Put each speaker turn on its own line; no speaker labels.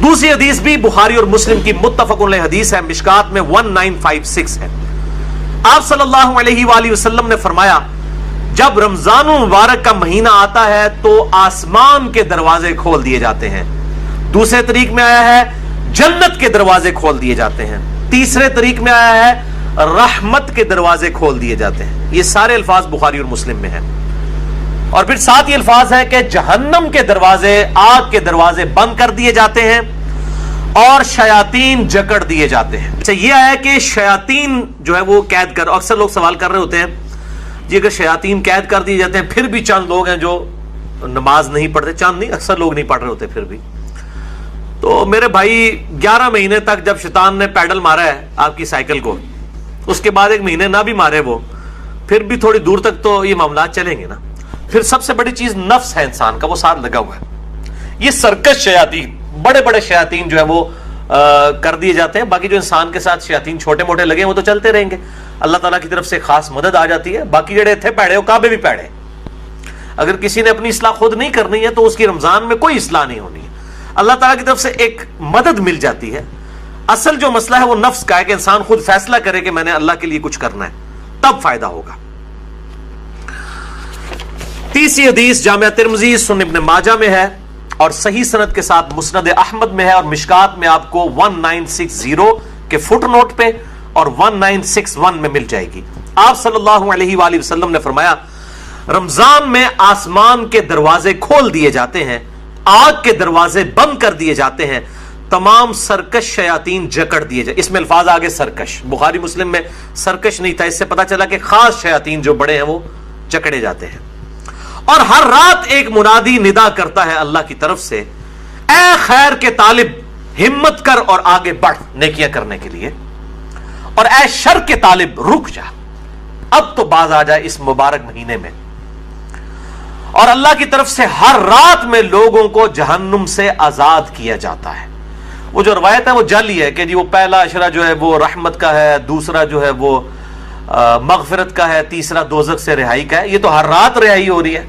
دوسری حدیث بھی بخاری اور مسلم کی متفق علیہ حدیث ہے، مشکات میں 1956 ہے۔ آپ صلی اللہ علیہ وآلہ وسلم نے فرمایا جب رمضان المبارک کا مہینہ آتا ہے تو آسمان کے دروازے کھول دیے جاتے ہیں۔ دوسرے طریق میں آیا ہے جنت کے دروازے کھول دیے جاتے ہیں۔ تیسرے طریق میں آیا ہے رحمت کے دروازے کھول دیے جاتے ہیں۔ یہ سارے الفاظ بخاری اور مسلم میں ہیں۔ اور پھر ساتھ یہ الفاظ ہے کہ جہنم کے دروازے، آگ کے دروازے بند کر دیے جاتے ہیں اور شیاطین جکڑ دیے جاتے ہیں۔ اچھا، یہ ہے کہ شیاطین جو ہے وہ قید کر، اکثر لوگ سوال کر رہے ہوتے ہیں جی اگر شیاطین قید کر دیے جاتے ہیں، پھر بھی چند لوگ ہیں جو نماز نہیں پڑھتے، چند نہیں اکثر لوگ نہیں پڑھ رہے ہوتے پھر بھی، تو میرے بھائی 11 مہینے تک جب شیطان نے پیڈل مارا ہے آپ کی سائیکل کو، اس کے بعد 1 مہینے نہ بھی مارے وہ، پھر بھی تھوڑی دور تک تو یہ معاملات چلیں گے نا۔ پھر سب سے بڑی چیز نفس ہے انسان کا، وہ ساتھ لگا ہوا ہے۔ یہ سرکش شیاطین، بڑے بڑے شیاطین جو ہے وہ کر دیے جاتے ہیں، باقی جو انسان کے ساتھ شیاطین چھوٹے موٹے لگے ہیں وہ تو چلتے رہیں گے، اللہ تعالیٰ کی طرف سے خاص مدد آ جاتی ہے۔ باقی جڑے تھے پیڑے وہ کعبے بھی پیڑے، اگر کسی نے اپنی اصلاح خود نہیں کرنی ہے تو اس کی رمضان میں کوئی اصلاح نہیں ہونی ہے، اللہ تعالیٰ کی طرف سے ایک مدد مل جاتی ہے۔ اصل جو مسئلہ ہے وہ نفس کا ہے کہ انسان خود فیصلہ کرے کہ میں نے اللہ کے لیے کچھ کرنا ہے، تب فائدہ ہوگا۔ تیسری حدیث جامعہ ترمذی، سنن ابن ماجہ میں ہے اور صحیح سند کے ساتھ مسند احمد میں ہے، اور مشکات میں آپ کو 1960 کے فٹ نوٹ پہ اور 1961 میں مل جائے گی۔ آپ صلی اللہ علیہ وآلہ وسلم نے فرمایا رمضان میں آسمان کے دروازے کھول دیے جاتے ہیں، آگ کے دروازے بند کر دیے جاتے ہیں، تمام سرکش شیاطین جکڑ دیے جائے۔ اس میں الفاظ آگے سرکش، بخاری مسلم میں سرکش نہیں تھا، اس سے پتا چلا کہ خاص شیاطین جو بڑے ہیں وہ جکڑے جاتے ہیں۔ اور ہر رات ایک منادی ندا کرتا ہے اللہ کی طرف سے، اے خیر کے طالب ہمت کر اور آگے بڑھ نیکیاں کرنے کے لیے، اور اے شر کے طالب رک جا، اب تو باز آ جائے اس مبارک مہینے میں۔ اور اللہ کی طرف سے ہر رات میں لوگوں کو جہنم سے آزاد کیا جاتا ہے۔ وہ جو روایت ہے وہ جعلی ہے کہ جی وہ پہلا اشرہ جو ہے وہ رحمت کا ہے، دوسرا جو ہے وہ مغفرت کا ہے، تیسرا دوزخ سے رہائی کا ہے، یہ تو ہر رات رہائی ہو رہی ہے۔